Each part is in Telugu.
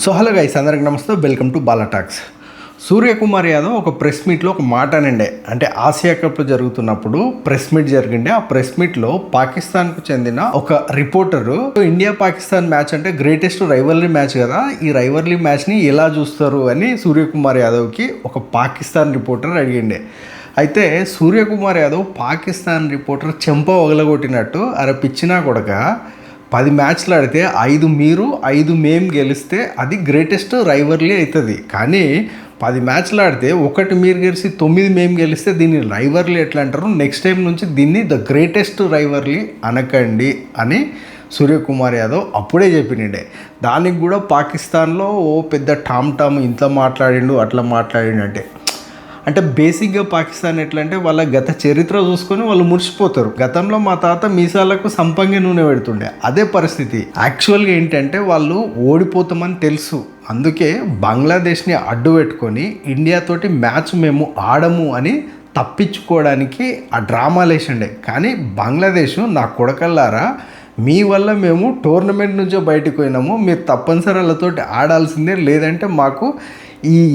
సో హలో గైస్, అందరికి నమస్తే, welcome to Bala talks. Suryakumar Yadav ఒక ప్రెస్ మీట్లో ఒక మాట అనండే, అంటే ఆసియా కప్ జరుగుతున్నప్పుడు ప్రెస్ మీట్ జరిగిండే. ఆ ప్రెస్ మీట్లో పాకిస్తాన్కు చెందిన ఒక రిపోర్టరు ఇండియా పాకిస్తాన్ మ్యాచ్ అంటే గ్రేటెస్ట్ రైవల్రీ మ్యాచ్ కదా, ఈ రైవల్రీ మ్యాచ్ని ఎలా చూస్తారు అని సూర్యకుమార్ యాదవ్కి ఒక పాకిస్తాన్ రిపోర్టర్ అడిగిండే. అయితే సూర్యకుమార్ యాదవ్ పాకిస్తాన్ రిపోర్టర్ చెంప వగలగొట్టినట్టు, అరే పిచ్చినా కొడక, 10 మ్యాచ్లు ఆడితే 5 మీరు 5 మేము గెలిస్తే అది గ్రేటెస్ట్ రైవర్లీ అవుతుంది. కానీ 10 మ్యాచ్లు ఆడితే 1 మీరు గెలిచి 9 మేము గెలిస్తే దీన్ని రైవర్లీ ఎట్లా అంటారు, నెక్స్ట్ టైం నుంచి దీన్ని ద గ్రేటెస్ట్ రైవర్లీ అనకండి అని సూర్యకుమార్ యాదవ్ అప్పుడే చెప్పినండే. దానికి కూడా పాకిస్తాన్లో ఓ పెద్ద టామ్ ఇంత మాట్లాడిండు అట్లా మాట్లాడిండు. అంటే బేసిక్గా పాకిస్తాన్ ఎట్లా అంటే వాళ్ళ గత చరిత్ర చూసుకొని వాళ్ళు మురిసిపోతారు. గతంలో మా తాత మీసాలకు సంపంగి నూనె పెడుతుండే, అదే పరిస్థితి. యాక్చువల్గా ఏంటంటే వాళ్ళు ఓడిపోతామని తెలుసు, అందుకే బంగ్లాదేశ్ని అడ్డు పెట్టుకొని ఇండియాతోటి మ్యాచ్ మేము ఆడము అని తప్పించుకోవడానికి ఆ డ్రామాలు వేసిండే. కానీ బంగ్లాదేశ్, నా కొడకల్లారా, మీ వల్ల మేము టోర్నమెంట్ నుంచో బయటకు పోయినాము, మీరు తప్పనిసరి వాళ్ళతోటి ఆడాల్సిందే, లేదంటే మాకు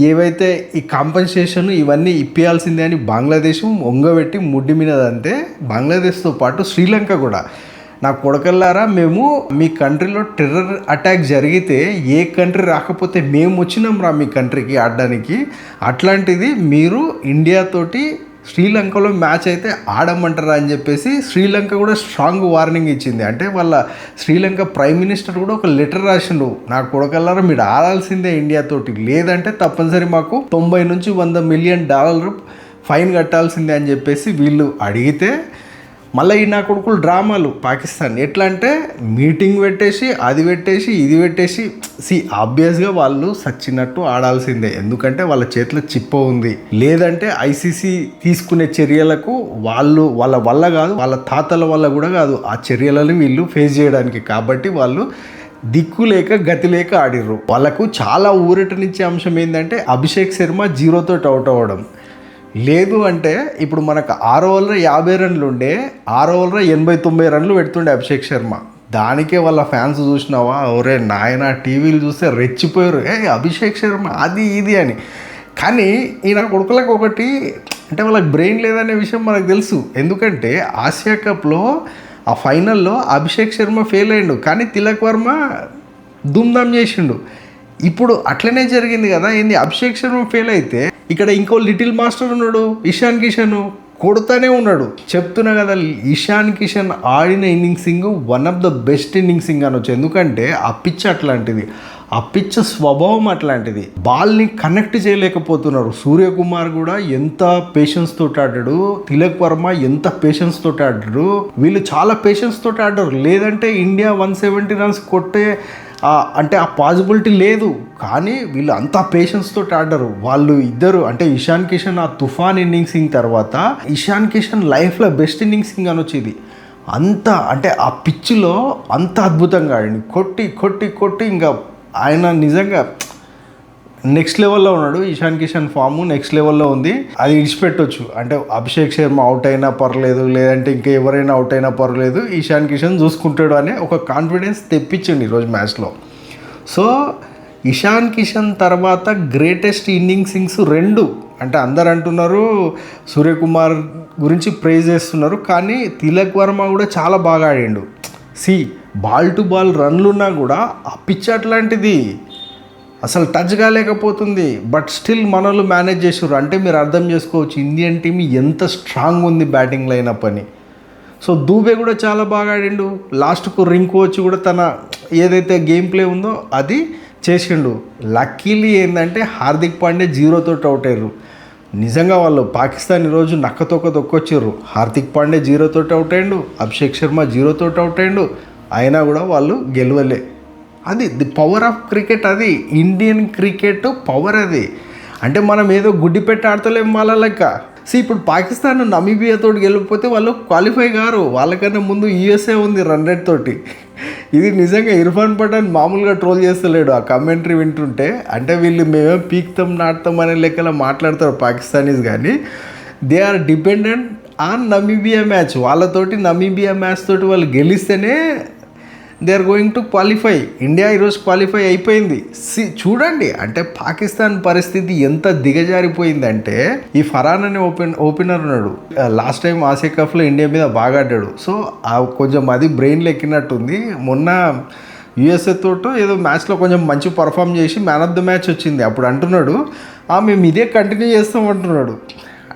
ఏవైతే ఈ కాంపెన్సేషన్ ఇవన్నీ ఇప్పించాల్సిందే అని బంగ్లాదేశ్ ఒంగబెట్టి ముడ్డి మీదంటే, బంగ్లాదేశ్తో పాటు శ్రీలంక కూడా, నా కొడకల్లారా, మేము మీ కంట్రీలో టెర్రర్ అటాక్ జరిగితే ఏ కంట్రీ రాకపోతే మేము వచ్చినాం రా మీ కంట్రీకి ఆడడానికి, అట్లాంటిది మీరు ఇండియాతోటి శ్రీలంకలో మ్యాచ్ అయితే ఆడమంటారా అని చెప్పేసి శ్రీలంక కూడా స్ట్రాంగ్ వార్నింగ్ ఇచ్చింది. అంటే వాళ్ళ శ్రీలంక ప్రైమ్ మినిస్టర్ కూడా ఒక లెటర్ రాసిండు, నాకు కొడకల్లారా మీరు ఆడాల్సిందే ఇండియాతోటి, లేదంటే తప్పనిసరి మాకు 90 నుంచి 100 మిలియన్ డాలర్లు ఫైన్ కట్టాల్సిందే అని చెప్పేసి వీళ్ళు అడిగితే, మళ్ళీ ఈ నా కొడుకులు డ్రామాలు పాకిస్తాన్ ఎట్లా అంటే మీటింగ్ పెట్టేసి అది పెట్టేసి ఇది పెట్టేసి, ఆబ్వియస్గా వాళ్ళు సచ్చినట్టు ఆడాల్సిందే, ఎందుకంటే వాళ్ళ చేతిలో చిప్ప ఉంది. లేదంటే ఐసీసీ తీసుకునే చర్యలకు వాళ్ళ వల్ల కాదు, వాళ్ళ తాతల వల్ల కూడా కాదు ఆ చర్యలను వీళ్ళు ఫేస్ చేయడానికి. కాబట్టి వాళ్ళు దిక్కు లేక గతి లేక ఆడిర్రు. వాళ్ళకు చాలా ఊరటనిచ్చే అంశం ఏంటంటే అభిషేక్ శర్మ 0తో అవుట్ అవ్వడం. లేదు అంటే ఇప్పుడు మనకు 6 ఓవర్లో 50 రన్లు ఉండే, 6 ఓవర్లో 89 రన్లు పెడుతుండే అభిషేక్ శర్మ. దానికే వాళ్ళ ఫ్యాన్స్ చూసినావా, ఒరే నాయన టీవీలు చూస్తే రెచ్చిపోయారు, అభిషేక్ శర్మ అది ఇది అని. కానీ ఈయన కొడుకులకు ఒకటి అంటే వాళ్ళకి బ్రెయిన్ లేదనే విషయం మనకు తెలుసు. ఎందుకంటే ఆసియా కప్లో ఆ ఫైనల్లో అభిషేక్ శర్మ ఫెయిల్ అయ్యిండు, కానీ తిలక్ వర్మ దుమ్దాం చేసిండు. ఇప్పుడు అట్లనే జరిగింది కదా, ఏంది అభిషేక్ శర్మ ఫెయిల్ అయితే ఇక్కడ ఇంకో లిటిల్ మాస్టర్ ఉన్నాడు ఇషాన్ కిషన్, కొడుతూనే ఉన్నాడు. చెప్తున్నా కదా, ఇషాన్ కిషన్ ఆడిన ఇన్నింగ్సింగ్ వన్ ఆఫ్ ద బెస్ట్ ఇన్నింగ్సింగ్ అనొచ్చు. ఎందుకంటే ఆ పిచ్ అట్లాంటిది, ఆ పిచ్ స్వభావం అట్లాంటిది, బాల్ని కనెక్ట్ చేయలేకపోతున్నారు. సూర్యకుమార్ కూడా ఎంత పేషెన్స్ తోటి ఆడాడు, తిలక్ వర్మ ఎంత పేషెన్స్ తోటి ఆడాడు, వీళ్ళు చాలా పేషెన్స్ తోటి ఆడారు. లేదంటే ఇండియా 170 రన్స్ కొట్టే అంటే ఆ పాసిబిలిటీ లేదు. కానీ వీళ్ళు అంతా పేషెన్స్ తోటి ఆడారు వాళ్ళు ఇద్దరు. అంటే ఇషాన్ కిషన్ ఆ తుఫాన్ ఇన్నింగ్సింగ్ తర్వాత ఇషాన్ కిషన్ లైఫ్లో బెస్ట్ ఇన్నింగ్సింగ్ అనొచ్చు ఇది. అంత అంటే ఆ పిచ్లో అంత అద్భుతంగా ఆడింది, కొట్టి కొట్టి కొట్టి ఇంకా ఆయన నిజంగా నెక్స్ట్ లెవెల్లో ఉన్నాడు. ఇషాన్ కిషన్ ఫాము నెక్స్ట్ లెవెల్లో ఉంది, అది ఇడిచిపెట్టొచ్చు. అంటే అభిషేక్ శర్మ అవుట్ అయినా పర్లేదు, లేదంటే ఇంకా ఎవరైనా అవుట్ అయినా పర్లేదు, ఇషాన్ కిషన్ చూసుకుంటాడు అనే ఒక కాన్ఫిడెన్స్ తెప్పించండి ఈరోజు మ్యాచ్లో. సో ఇషాన్ కిషన్ తర్వాత గ్రేటెస్ట్ ఇన్నింగ్సింగ్స్ 2 అంటే అందరు అంటున్నారు, సూర్యకుమార్ గురించి ప్రైజ్ చేస్తున్నారు, కానీ తిలక్ వర్మ కూడా చాలా బాగా ఆడిండు. బాల్ టు బాల్ రన్లున్నా కూడా ఆ పిచ్ అట్లాంటిది, అసలు టచ్ కాలేకపోతుంది, బట్ స్టిల్ మనోళ్ళు మేనేజ్ చేసారు. అంటే మీరు అర్థం చేసుకోవచ్చు ఇండియన్ టీం ఎంత స్ట్రాంగ్ ఉంది బ్యాటింగ్ లైనప్ అని. సో దూబే కూడా చాలా బాగా ఆడిండు. లాస్ట్కు రింకు వచ్చి కూడా తన ఏదైతే గేమ్ ప్లే ఉందో అది చేసిండు. లక్కీలీ ఏంటంటే హార్దిక్ పాండే 0తో అవుట్ అయ్యారు. నిజంగా వాళ్ళు పాకిస్తాన్ ఈరోజు నక్కతోక దొక్కొచ్చారు. హార్దిక్ పాండే 0తో అవుట్ అయ్యిండు, అభిషేక్ శర్మ 0తో అవుట్ అయ్యిండు, అయినా కూడా వాళ్ళు గెలవలే. అది ది పవర్ ఆఫ్ క్రికెట్, అది ఇండియన్ క్రికెట్ పవర్ అది. అంటే మనం ఏదో గుడ్డి పెట్టి ఆడతలేం వాళ్ళ లెక్క. ఇప్పుడు పాకిస్తాన్ నమీబియాతో గెలిపిపోతే వాళ్ళు క్వాలిఫై గారు, వాళ్ళకన్నా ముందు యూఎస్ఏ ఉంది రన్ రేట్ తోటి. ఇది నిజంగా ఇర్ఫాన్ పఠాన్ మామూలుగా ట్రోల్ చేస్తలేడు ఆ కమెంటరీ వింటుంటే. అంటే వీళ్ళు మేమే పీక్తాం నాటుతాం అనే లెక్కలో మాట్లాడతారు పాకిస్తానీస్, కానీ they are dependent on Namibia match. వాళ్ళతోటి నమీబియా మ్యాచ్ తోటి వాళ్ళు గెలిస్తేనే they are going to qualify. India ఈరోజు క్వాలిఫై అయిపోయింది. చూడండి, అంటే పాకిస్తాన్ పరిస్థితి ఎంత దిగజారిపోయిందంటే, ఈ ఫరాన్ అనే ఓపెనర్ ఉన్నాడు, లాస్ట్ టైం ఆసియా కప్లో ఇండియా మీద బాగా ఆడాడు. సో కొంచెం అది బ్రెయిన్లో ఎక్కినట్టుంది. మొన్న యూఎస్ఏ తోటో ఏదో మ్యాచ్లో కొంచెం మంచి పర్ఫామ్ చేసి మ్యాన్ ఆఫ్ ద మ్యాచ్ వచ్చింది. అప్పుడు అంటున్నాడు మేము ఇదే కంటిన్యూ చేస్తాం అంటున్నాడు.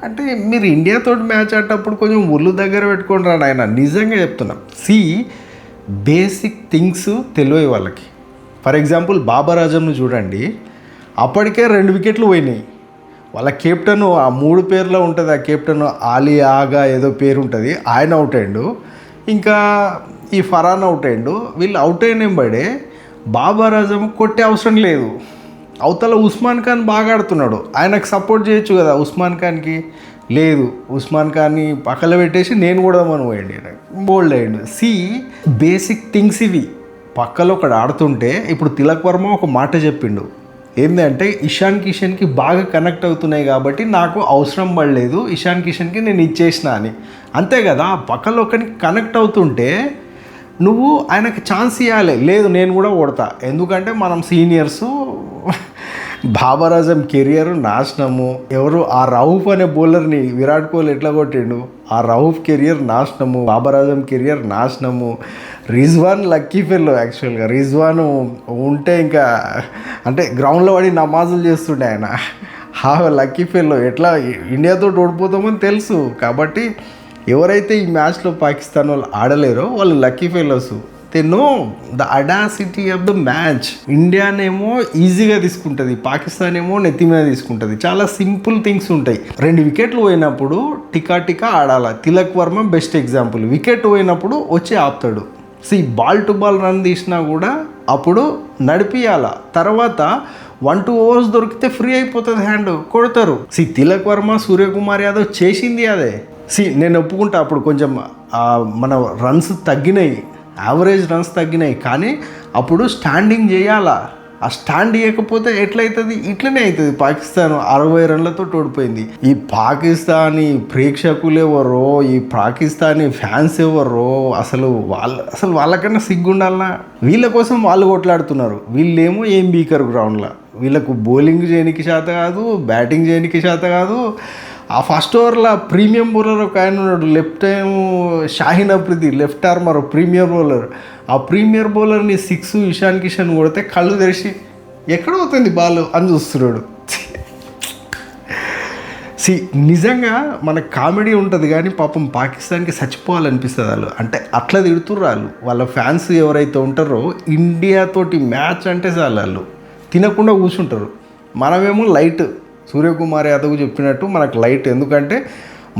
అంటే మీరు ఇండియాతో మ్యాచ్ ఆడేటప్పుడు కొంచెం ఒళ్ళు దగ్గర పెట్టుకొని రాడు ఆయన. నిజంగా చెప్తున్నా. బేసిక్ థింగ్స్ తెలియవు వాళ్ళకి. ఫర్ ఎగ్జాంపుల్ బాబర్ ఆజంను చూడండి, అప్పటికే 2 వికెట్లు పోయినాయి. వాళ్ళ కెప్టెన్ ఆ 3 పేర్లో ఉంటుంది, ఆ కెప్టెన్ ఆలీ ఆగా ఏదో పేరు ఉంటుంది, ఆయన అవుట్ అయ్యిండు. ఇంకా ఈ ఫరాన్ అవుట్ అయ్యిండు. వీళ్ళు అవుట్ అయిన బడే బాబర్ ఆజం కొట్టే అవసరం లేదు. అవతల ఉస్మాన్ ఖాన్ బాగా ఆడుతున్నాడు, ఆయనకు సపోర్ట్ చేయొచ్చు కదా ఉస్మాన్ ఖాన్కి. లేదు, ఉస్మాన్ ఖాన్ని పక్కన పెట్టేసి నేను కూడా మనం పోయండి, బోల్డ్ అయ్యండు. బేసిక్ థింగ్స్ ఇవి. పక్కలో ఒకడు ఆడుతుంటే ఇప్పుడు తిలక్ వర్మ ఒక మాట చెప్పిండు, ఏంటంటే ఇషాన్ కిషన్కి బాగా కనెక్ట్ అవుతున్నాయి కాబట్టి నాకు అవసరం పడలేదు, ఇషాన్ కిషన్కి నేను ఇచ్చేసిన అని. అంతే కదా, పక్కలో ఒకరికి కనెక్ట్ అవుతుంటే నువ్వు ఆయనకు ఛాన్స్ ఇవ్వాలి. లేదు నేను కూడా కొడతా, ఎందుకంటే మనం సీనియర్సు. బాబర్ ఆజం కెరియర్ నాశనము. ఎవరు ఆ రౌఫ్ అనే బౌలర్ని విరాట్ కోహ్లీ ఎట్లా కొట్టిండు, ఆ రౌఫ్ కెరియర్ నాశనము, బాబర్ ఆజం కెరియర్ నాశనము. Rizwan lucky fellow. యాక్చువల్గా రిజ్వాన్ ఉంటే ఇంకా అంటే గ్రౌండ్లో పడి నమాజులు చేస్తుండే ఆయన. Lucky fellow. ఎట్లా ఇండియాతో ఓడిపోతామని తెలుసు కాబట్టి ఎవరైతే ఈ మ్యాచ్లో పాకిస్తాన్ వాళ్ళు ఆడలేరో వాళ్ళు lucky fellows. They know the audacity of the match. ఇండియానేమో ఈజీగా తీసుకుంటుంది, పాకిస్తాన్ ఏమో నెత్తి మీద తీసుకుంటుంది. చాలా సింపుల్ థింగ్స్ ఉంటాయి. 2 వికెట్లు పోయినప్పుడు టికా ఆడాల. Tilak Varma best example. Wicket పోయినప్పుడు వచ్చి ఆపుతాడు. బాల్ టు బాల్ రన్ తీసినా కూడా అప్పుడు నడిపియాల. తర్వాత 1-2 ఓవర్స్ దొరికితే ఫ్రీ అయిపోతుంది, హ్యాండ్ కొడతారు. తిలక్ వర్మ, సూర్యకుమార్ యాదవ్ చేసింది అదే. నేను ఒప్పుకుంటా, అప్పుడు కొంచెం మన రన్స్ తగ్గినాయి, యావరేజ్ రన్స్ తగ్గినాయి, కానీ అప్పుడు స్టాండింగ్ చేయాలా. ఆ స్టాండ్ ఇవ్వకపోతే ఎట్లయితుంది, ఇట్లనే అవుతుంది. పాకిస్తాన్ 60 రన్లతో ఓడిపోయింది. ఈ పాకిస్తానీ ప్రేక్షకులు ఎవరో, ఈ పాకిస్తానీ ఫ్యాన్స్ ఎవరో, అసలు వాళ్ళకన్నా సిగ్గుండాలన్నా. వీళ్ళ కోసం వాళ్ళు కొట్లాడుతున్నారు, వీళ్ళేమో ఏం బీకరు గ్రౌండ్లో. వీళ్ళకు బౌలింగ్ చేయనికి చేత కాదు, బ్యాటింగ్ చేయనికి చేత కాదు. ఆ ఫస్ట్ ఓవర్లో ప్రీమియం బౌలర్ ఒక ఆయన ఉన్నాడు, left time Shaheen Afridi, left armer premier bowler. ఆ ప్రీమియర్ బౌలర్ని 6 ఇషాన్ కిషన్ కొడితే కళ్ళు తెరిచి ఎక్కడ అవుతుంది బాల్ అని చూస్తున్నాడు. నిజంగా మనకు కామెడీ ఉంటుంది, కానీ పాపం పాకిస్తాన్కి చచ్చిపోవాలనిపిస్తుంది వాళ్ళు. అంటే అట్లా తిడుతుర్రు వాళ్ళ ఫ్యాన్స్ ఎవరైతే ఉంటారో. ఇండియాతోటి మ్యాచ్ అంటే చాలు వాళ్ళు తినకుండా కూర్చుంటారు. మనమేమో లైట్. సూర్యకుమార్ యాదవ్ చెప్పినట్టు మనకు లైట్, ఎందుకంటే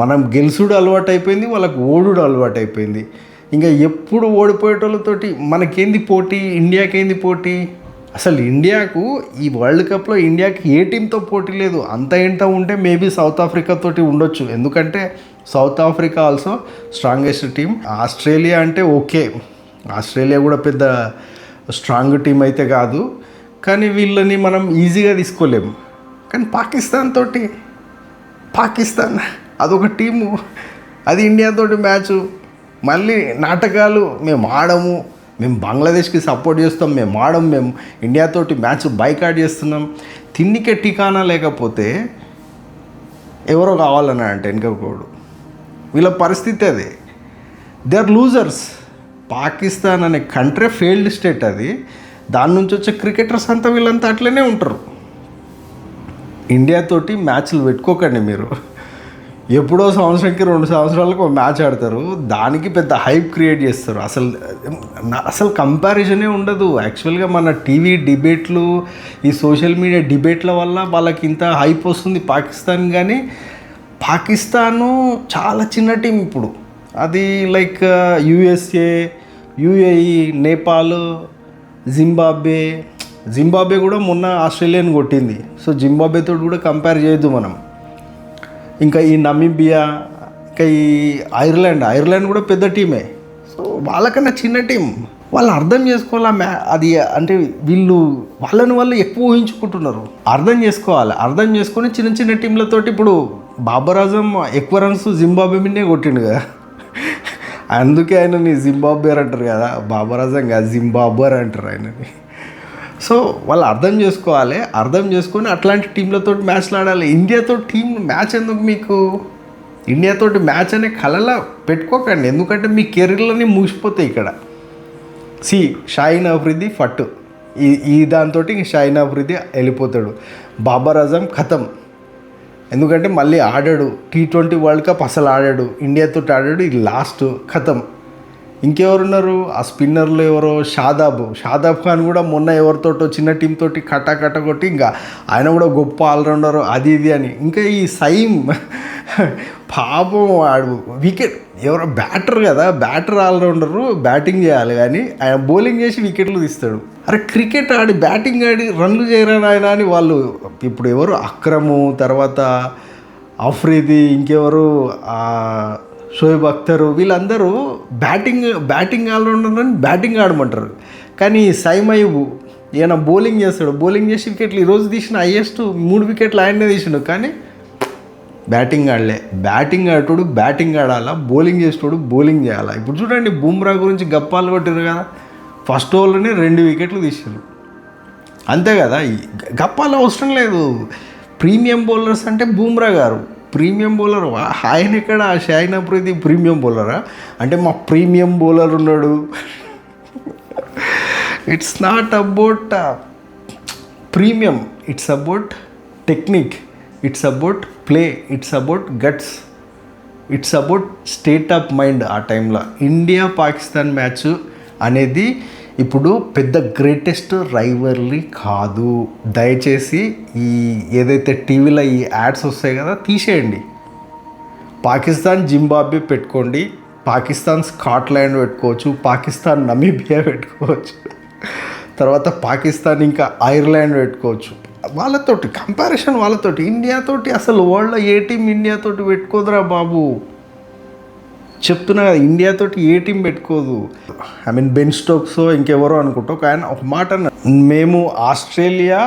మనం గెలుసుడు అలవాటు అయిపోయింది, వాళ్ళకు ఓడుడు అలవాటు అయిపోయింది. ఇంకా ఎప్పుడు ఓడిపోయేటోళ్ళతోటి మనకేంది పోటీ, ఇండియాకేంది పోటీ. అసలు ఇండియాకు ఈ వరల్డ్ కప్లో ఇండియాకి ఏ టీంతో పోటీ లేదు. ఎంత ఉంటే మేబీ సౌత్ ఆఫ్రికా తోటి ఉండొచ్చు, ఎందుకంటే south Africa also strongest team. Australia అంటే ఓకే, ఆస్ట్రేలియా కూడా పెద్ద స్ట్రాంగ్ టీం అయితే కాదు, కానీ వీళ్ళని మనం ఈజీగా తీసుకోలేము. కానీ పాకిస్తాన్ అదొక టీము, అది ఇండియాతోటి మ్యాచ్. మళ్ళీ నాటకాలు, మేము ఆడము, మేము బంగ్లాదేశ్కి సపోర్ట్ చేస్తాం, మేము ఇండియాతోటి మ్యాచ్ బైకాట్ చేస్తున్నాం. తిండికే ఠికానా లేకపోతే ఎవరో కావాలని అంటే వెనుకపోడు. వీళ్ళ పరిస్థితి అదే. They are losers. పాకిస్తాన్ అనే కంట్రీ ఫెయిల్డ్ స్టేట్ అది. దాని నుంచి వచ్చే క్రికెటర్స్ అంతా వీళ్ళంతా అట్లనే ఉంటారు. ఇండియాతోటి మ్యాచ్లు పెట్టుకోకండి మీరు. ఎప్పుడో సంవత్సరానికి 2 సంవత్సరాలకు ఒక మ్యాచ్ ఆడతారు, దానికి పెద్ద హైప్ క్రియేట్ చేస్తారు. అసలు కంపారిజనే ఉండదు. యాక్చువల్గా మన టీవీ డిబేట్లు, ఈ సోషల్ మీడియా డిబేట్ల వల్ల వాళ్ళకి ఇంత హైప్ వస్తుంది పాకిస్తాన్. కానీ పాకిస్తాను చాలా చిన్న టీం ఇప్పుడు. అది like USA, UAE, Nepal, Zimbabwe కూడా మొన్న ఆస్ట్రేలియాని కొట్టింది. సో జింబాబ్వేతో కూడా కంపేర్ చేయొద్దు మనం. ఇంకా ఈ నమీబియా, ఇంకా ఈ ఐర్లాండ్ కూడా పెద్ద టీమే. సో వాళ్ళకన్నా చిన్న టీం. వాళ్ళు అర్థం చేసుకోవాలి అది. అంటే వాళ్ళు ఎక్కువ ఊహించుకుంటున్నారు. అర్థం చేసుకోవాలి. అర్థం చేసుకొని చిన్న టీంలతోటి ఇప్పుడు బాబర్ ఆజం ఎక్కువ రన్స్ జింబాబ్వే మీదే కొట్టిండు కదా. అందుకే ఆయనని జింబాబ్వేర్ అంటారు కదా, బాబర్ అజం కాదు జింబాబ్వేర్ అంటారు ఆయనని. సో వాళ్ళు అర్థం చేసుకోవాలి, అర్థం చేసుకొని అట్లాంటి టీంలతో మ్యాచ్లు ఆడాలి. ఇండియాతో టీం మ్యాచ్ ఎందుకు మీకు? ఇండియాతోటి మ్యాచ్ అనే కళలా పెట్టుకోకండి, ఎందుకంటే మీ కెరీర్లోనే ముగిసిపోతాయి ఇక్కడ. షాహీన్ అఫ్రిది ఫట్ ఈ దాంతో షాహీన్ అఫ్రిది వెళ్ళిపోతాడు. బాబర్ అజం ఖతం, ఎందుకంటే మళ్ళీ ఆడాడు T20 వరల్డ్ కప్, అసలు ఆడాడు ఇండియాతో ఆడాడు, ఇది లాస్ట్ ఖతం. ఇంకెవరున్నారు ఆ స్పిన్నర్లు? ఎవరో షాదాబ్ ఖాన్ కూడా మొన్న ఎవరితోటో చిన్న టీం తోటి కట్ట కొట్టి ఇంకా ఆయన కూడా గొప్ప ఆల్రౌండరు అది ఇది అని. ఇంకా ఈ సైమ్ పాపం ఆడు వికెట్, ఎవరో బ్యాటర్ కదా, బ్యాటర్ ఆల్రౌండరు, బ్యాటింగ్ చేయాలి కానీ ఆయన బౌలింగ్ చేసి వికెట్లు తీస్తాడు. అరే క్రికెట్ ఆడి బ్యాటింగ్ ఆడి రన్లు చేయరా ఆయన అని వాళ్ళు. ఇప్పుడు ఎవరు అక్రము, తర్వాత అఫ్రీది, ఇంకెవరు షోయబ్ అఖ్తర్, వీళ్ళందరూ బ్యాటింగ్ ఆల్రౌండర్ అని బ్యాటింగ్ ఆడమంటారు. కానీ సైమ్ అయ్యూబ్ ఈయన బౌలింగ్ చేస్తాడు, బౌలింగ్ చేసి వికెట్లు ఈరోజు తీసిన హైయెస్ట్ 3 వికెట్లు ఆయనే తీసిండు. కానీ బ్యాటింగ్ ఆడలే. బ్యాటింగ్ ఆడేటోడు బ్యాటింగ్ ఆడాలా, బౌలింగ్ చేసేటోడు బౌలింగ్ చేయాలా. ఇప్పుడు చూడండి బుమ్రా గురించి గప్పాలు కొట్టారు కదా, ఫస్ట్ ఓవర్లోనే 2 వికెట్లు తీసారు, అంతే కదా. గప్పాలు అవసరం లేదు. ప్రీమియం బౌలర్స్ అంటే బుమ్రా గారు ప్రీమియం బౌలర్. ఆయన ఎక్కడ షాహీన్ అఫ్రిది ప్రీమియం బౌలరా? అంటే మా ప్రీమియం బౌలర్ ఉన్నాడు. It's not about premium, it's about technique, it's about play, it's about guts, it's about state of mind. ఆ టైంలో ఇండియా పాకిస్తాన్ మ్యాచ్ అనేది ఇప్పుడు పెద్ద గ్రేటెస్ట్ రైవల్రీ కాదు. దయచేసి ఈ ఏదైతే టీవీలో ఈ యాడ్స్ వస్తాయి కదా తీసేయండి. పాకిస్తాన్ జింబాబ్వే పెట్టుకోండి, పాకిస్తాన్ స్కాట్లాండ్ పెట్టుకోవచ్చు, పాకిస్తాన్ నమీబియా పెట్టుకోవచ్చు, తర్వాత పాకిస్తాన్ ఇంకా ఐర్లాండ్ పెట్టుకోవచ్చు. వాళ్ళతోటి కంపారిజన్, వాళ్ళతోటి ఇండియాతోటి అసలు వరల్డ్లో ఏ టీం ఇండియాతోటి పెట్టుకోదురా బాబు. చెప్తున్నా కదా, ఇండియాతోటి ఏ టీం పెట్టుకోదు. బెన్ స్టోక్స్ ఇంకెవరో అనుకుంటా. ఆయన ఒక మాట మేము ఆస్ట్రేలియా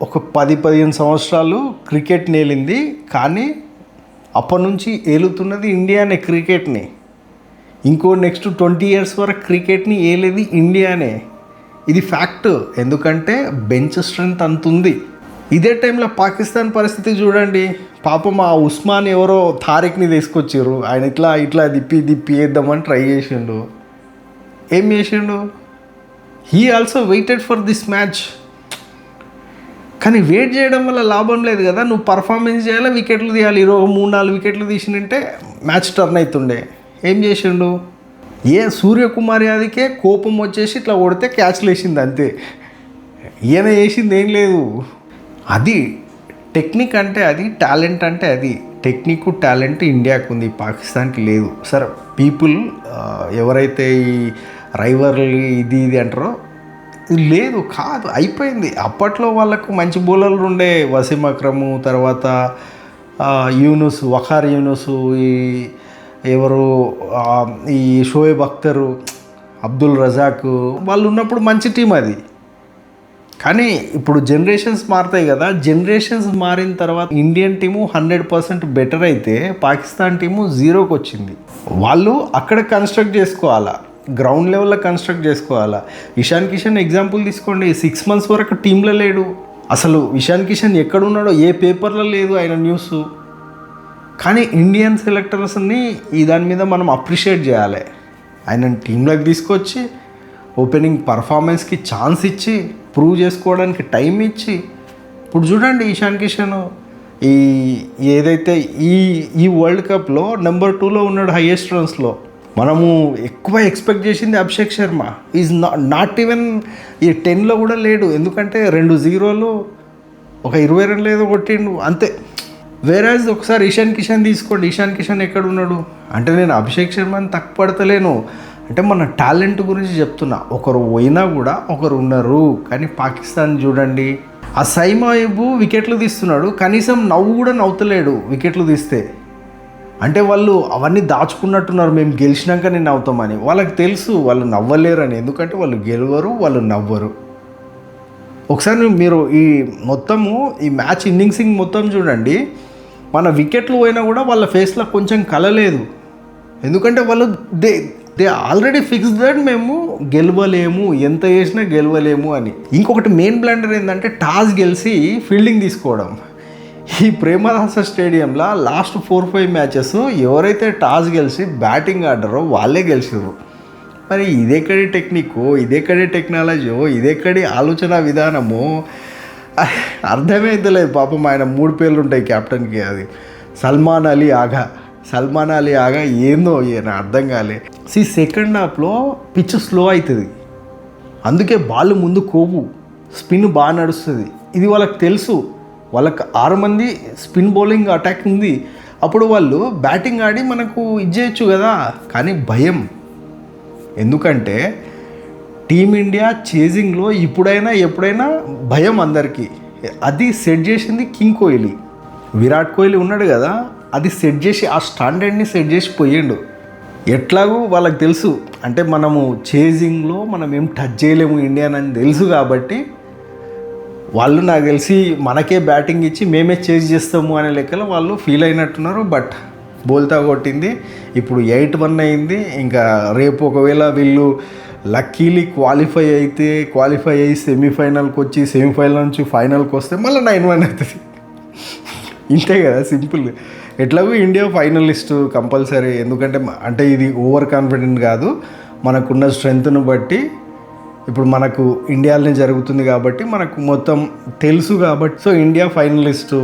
ఒక 10-15 సంవత్సరాలు క్రికెట్ నేలింది, కానీ అప్పటి నుంచి ఏలుతున్నది ఇండియానే క్రికెట్ని. ఇంకో నెక్స్ట్ 20 years వరకు క్రికెట్ని ఏలేది ఇండియానే. ఇది ఫ్యాక్ట్, ఎందుకంటే బెంచ్ స్ట్రెంత్ అంత ఉంది. ఇదే టైంలో పాకిస్తాన్ పరిస్థితి చూడండి. పాపం ఆ ఉస్మాన్ ఎవరో తారిక్ని తీసుకొచ్చారు, ఆయన ఇట్లా దిప్పి వేద్దామని ట్రై చేసిండు. ఏం చేసిండు? He also waited for this match. కానీ వెయిట్ చేయడం వల్ల లాభం లేదు కదా. నువ్వు పర్ఫార్మెన్స్ చేయాలి, వికెట్లు తీయాలి. ఈరోజు 3-4 వికెట్లు తీసినంటే మ్యాచ్ టర్న్ అవుతుండే. ఏం చేసిండు? సూర్యకుమార్ యాదవ్కే కోపం వచ్చేసి ఇట్లా కొడితే క్యాచ్లు వేసింది అంతే. ఈయన వేసింది ఏం లేదు. అది టెక్నిక్ అంటే అది, టాలెంట్ అంటే అది. టెక్నిక్ టాలెంట్ ఇండియాకు ఉంది, పాకిస్తాన్కి లేదు. సరే పీపుల్ ఎవరైతే ఈ రైవల్రీ ఇది అంటారో లేదు, కాదు, అయిపోయింది. అప్పట్లో వాళ్ళకు మంచి బౌలర్లు ఉండే, వసీం అక్రము, తర్వాత వఖార్ యూనుస్, ఈ ఎవరు ఈ షోయబ్ అఖ్తరు, అబ్దుల్ రజాక్, వాళ్ళు ఉన్నప్పుడు మంచి టీం అది. కానీ ఇప్పుడు జనరేషన్స్ మారుతాయి కదా, జనరేషన్స్ మారిన తర్వాత ఇండియన్ టీము 100% బెటర్ అయితే పాకిస్తాన్ టీము 0కి వచ్చింది. వాళ్ళు అక్కడ కన్స్ట్రక్ట్ చేసుకోవాలా, గ్రౌండ్ లెవెల్లో కన్స్ట్రక్ట్ చేసుకోవాలా. ఇషాన్ కిషన్ ఎగ్జాంపుల్ తీసుకోండి, 6 months వరకు టీంలో లేడు. అసలు ఇషాన్ కిషన్ ఎక్కడున్నాడో ఏ పేపర్లో లేదు ఆయన న్యూస్. కానీ ఇండియన్ సెలెక్టర్స్ని ఈ దాని మీద మనం అప్రిషియేట్ చేయాలి. ఆయన టీంలోకి తీసుకొచ్చి ఓపెనింగ్ పర్ఫార్మెన్స్కి ఛాన్స్ ఇచ్చి ప్రూవ్ చేసుకోవడానికి టైం ఇచ్చి, ఇప్పుడు చూడండి ఇషాన్ కిషన్ ఏదైతే ఈ వరల్డ్ కప్లో నెంబర్ 2లో ఉన్నాడు హైయెస్ట్ రన్స్లో. మనము ఎక్కువ ఎక్స్పెక్ట్ చేసింది Abhishek Sharma is not even ఈ 10లో కూడా లేడు, ఎందుకంటే 2 0 ఒక 20 రన్లు ఏదో కొట్టిండు అంతే. వేరేజ్ ఒకసారి ఇషాన్ కిషన్ తీసుకోండి, ఇషాన్ కిషన్ ఎక్కడ ఉన్నాడు అంటే, నేను అభిషేక్ శర్మని తక్కువ పడతలేను, అంటే మన టాలెంట్ గురించి చెప్తున్నా. ఒకరు పోయినా కూడా ఒకరు ఉన్నారు. కానీ పాకిస్తాన్ చూడండి, ఆ సైమ్ అయ్యూబ్ వికెట్లు తీస్తున్నాడు, కనీసం నవ్వు కూడా నవ్వుతలేడు వికెట్లు తీస్తే. అంటే వాళ్ళు అవన్నీ దాచుకున్నట్టున్నారు, మేము గెలిచినాక నేను నవ్వుతామని. వాళ్ళకి తెలుసు వాళ్ళు నవ్వలేరని, ఎందుకంటే వాళ్ళు గెలవరు, వాళ్ళు నవ్వరు. ఒకసారి మీరు ఈ మొత్తము ఈ మ్యాచ్ ఇన్నింగ్సింగ్ మొత్తం చూడండి, మన వికెట్లు పోయినా కూడా వాళ్ళ ఫేస్లో కొంచెం కలలేదు. ఎందుకంటే వాళ్ళు దే ఆల్రెడీ ఫిక్స్ దట్ మేము గెలవలేము, ఎంత చేసినా గెలవలేము అని. ఇంకొకటి మెయిన్ బ్లండర్ ఏంటంటే టాస్ గెలిచి ఫీల్డింగ్ తీసుకోవడం. ఈ ప్రేమదాస స్టేడియంలో లాస్ట్ 4-5 మ్యాచెస్ ఎవరైతే టాస్ గెలిచి బ్యాటింగ్ ఆడారో వాళ్ళే గెలిచారు. మరి ఇదెక్కడి టెక్నిక్కో, ఇదెక్కడి టెక్నాలజీయో, ఇదెక్కడి ఆలోచన విధానమో అర్థమైతలేదు. పాపం ఆయన 3 పేర్లు ఉంటాయి క్యాప్టెన్కి. అది సల్మాన్ అలీ ఆగా ఏందో ఈయన అర్థం కాలే. సెకండ్ హాఫ్లో పిచ్ స్లో అవుతుంది, అందుకే బాల్ ముందు కోవు, స్పిన్ బాగా నడుస్తుంది. ఇది వాళ్ళకి తెలుసు. వాళ్ళకి 6 మంది స్పిన్ బౌలింగ్ అటాక్ ఉంది. అప్పుడు వాళ్ళు బ్యాటింగ్ ఆడి మనకు ఇచ్చేయచ్చు కదా. కానీ భయం, ఎందుకంటే టీమిండియా చేజింగ్లో ఎప్పుడైనా భయం అందరికీ. అది సెట్ చేసింది కింగ్ కోహ్లీ. విరాట్ కోహ్లీ ఉన్నాడు కదా, అది సెట్ చేసి ఆ స్టాండర్డ్ని సెట్ చేసి పోయిండు. ఎట్లాగో వాళ్ళకి తెలుసు, అంటే మనము చేజింగ్లో మనం ఏం టచ్ చేయలేము ఇండియన్ అని తెలుసు. కాబట్టి వాళ్ళు నాకు తెలిసి మనకే బ్యాటింగ్ ఇచ్చి మేమే చేజ్ చేస్తాము అనే లెక్కలో వాళ్ళు ఫీల్ అయినట్టున్నారు. బట్ బోల్తా కొట్టింది. ఇప్పుడు 8-1 అయింది. ఇంకా రేపు ఒకవేళ వీళ్ళు లక్కీలీ క్వాలిఫై అయ్యి సెమీఫైనల్కి వచ్చి సెమీఫైనల్ నుంచి ఫైనల్కి వస్తే మళ్ళీ 9-1 అవుతుంది. ఇంతే కదా, సింపుల్. ఎట్లాగో ఇండియా ఫైనలిస్ట్ కంపల్సరీ. ఎందుకంటే అంటే ఇది ఓవర్ కాన్ఫిడెంట్ కాదు, మనకున్న స్ట్రెంగ్త్ను బట్టి ఇప్పుడు మనకు ఇండియాలోనే జరుగుతుంది కాబట్టి మనకు మొత్తం తెలుసు కాబట్టి. So India ఫైనలిస్టు